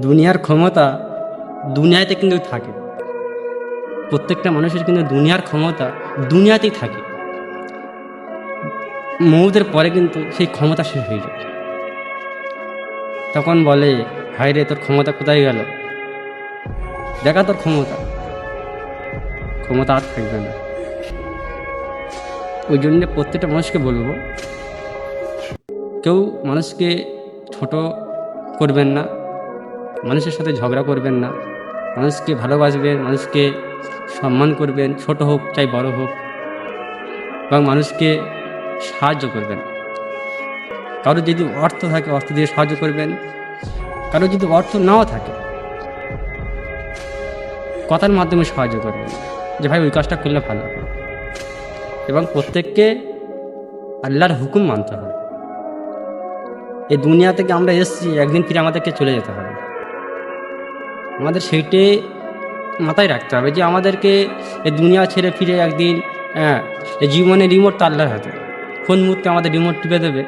দুনিয়ার ক্ষমতা দুনিয়াতে কিন্তু থাকে। প্রত্যেকটা মানুষের কিন্তু দুনিয়ার ক্ষমতা দুনিয়াতেই থাকে। মৌতের পরে কিন্তু সেই ক্ষমতা শেষ হয়ে যায়। তখন বলে, হায় রে, তোর ক্ষমতা কোথায় গেল? দেখা তোর ক্ষমতা আর থাকবে না। ওই জন্য প্রত্যেকটা মানুষকে বলবো, কেউ মানুষকে ছোট করবেন না, মানুষের সাথে ঝগড়া করবেন না, মানুষকে ভালোবাসবেন, মানুষকে সম্মান করবেন, ছোট হোক চাই বড় হোক, এবং মানুষকে সাহায্য করবেন। কারো যদি অর্থ থাকে অর্থ দিয়ে সাহায্য করবেন, কারো যদি অর্থ নাও থাকে কথার মাধ্যমে সাহায্য করবেন, যে ভাই ওই কাজটা করলে ভালো হবে। এবং প্রত্যেককে আল্লাহর হুকুম মানতে হবে। এই দুনিয়া থেকে আমরা এসেছি, একদিন ফিরে আমাদেরকে চলে যেতে হবে। আমাদের সেইটাই মাথায় রাখতে হবে যে আমাদেরকে এই দুনিয়া ছেড়ে ফিরে একদিন এই জীবনের রিমোট তো আল্লাহর হাতে। কোন মুহূর্তে আমাদের রিমোট টিপে দেবে,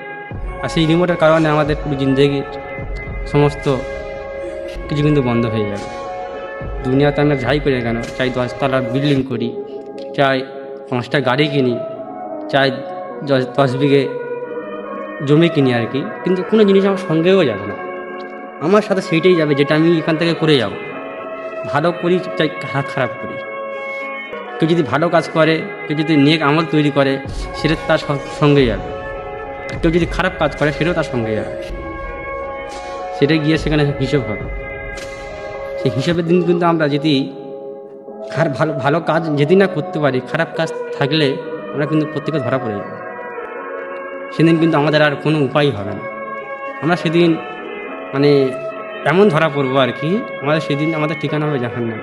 আর সেই রিমোটের কারণে আমাদের পুরো জিন্দগির সমস্ত কিছু কিন্তু বন্ধ হয়ে যাবে। দুনিয়াতে আমরা যাই করি কেন, চাই 10 তলার বিল্ডিং করি, চাই 5টা গাড়ি কিনি, চাই 10 বিঘে জমি কিনি আর কি, কিন্তু কোনো জিনিস আমার সঙ্গেও যাবে না। আমার সাথে সেইটাই যাবে যেটা আমি এখান থেকে করে যাব। ভালো করি চাই খারাপ করি, কেউ যদি ভালো কাজ করে, কেউ যদি নেক আমল তৈরি করে, সেটা তার সঙ্গে যাবে। কেউ যদি খারাপ কাজ করে, সেটাও তার সঙ্গে যাবে। সেটা গিয়ে সেখানে হিসেব হবে। সেই হিসেবের দিন কিন্তু আমরা যদি ভালো কাজ যদি না করতে পারি, খারাপ কাজ থাকলে আমরা কিন্তু প্রত্যেকে ধরা পড়ে যাব। সেদিন কিন্তু আমাদের আর কোনো উপায় হবে না। আমরা সেদিন মানে এমন ধরা পড়বো আর কি, সেদিন আমাদের ঠিকানা হবে জাহান্নাম।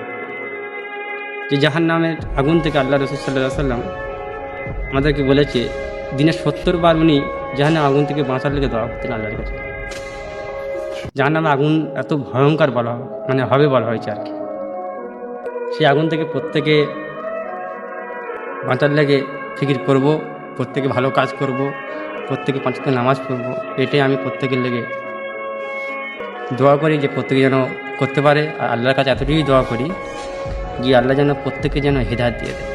যে জাহান্নামের আগুন থেকে আল্লাহ রাসূল সাল্লাল্লাহু আলাইহি ওয়াসাল্লাম আমাদেরকে বলেছে, দিনে 70 বার উনি জাহান্নামের আগুন থেকে বাঁচার লেগে দোয়া করতেন আল্লাহর কাছে। জাহান্নামের আগুন এত ভয়ঙ্কর হবে বলা হয়েছে আর কি। সেই আগুন থেকে প্রত্যেকে বাঁচার লেগে ফিকির করব, প্রত্যেকে ভালো কাজ করব, প্রত্যেকে 5 ওয়াক্ত নামাজ পড়ব। এটাই আমি প্রত্যেকের লেগে দোয়া করি যে প্রত্যেকে যেন করতে পারে। আর আল্লাহর কাছে এতটুকুই দোয়া করি যে আল্লাহ যেন প্রত্যেকে যেন হেদায়েত দিয়ে দেয়।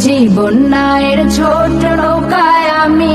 জীবন নায়ের ছোট নৌকায় আমি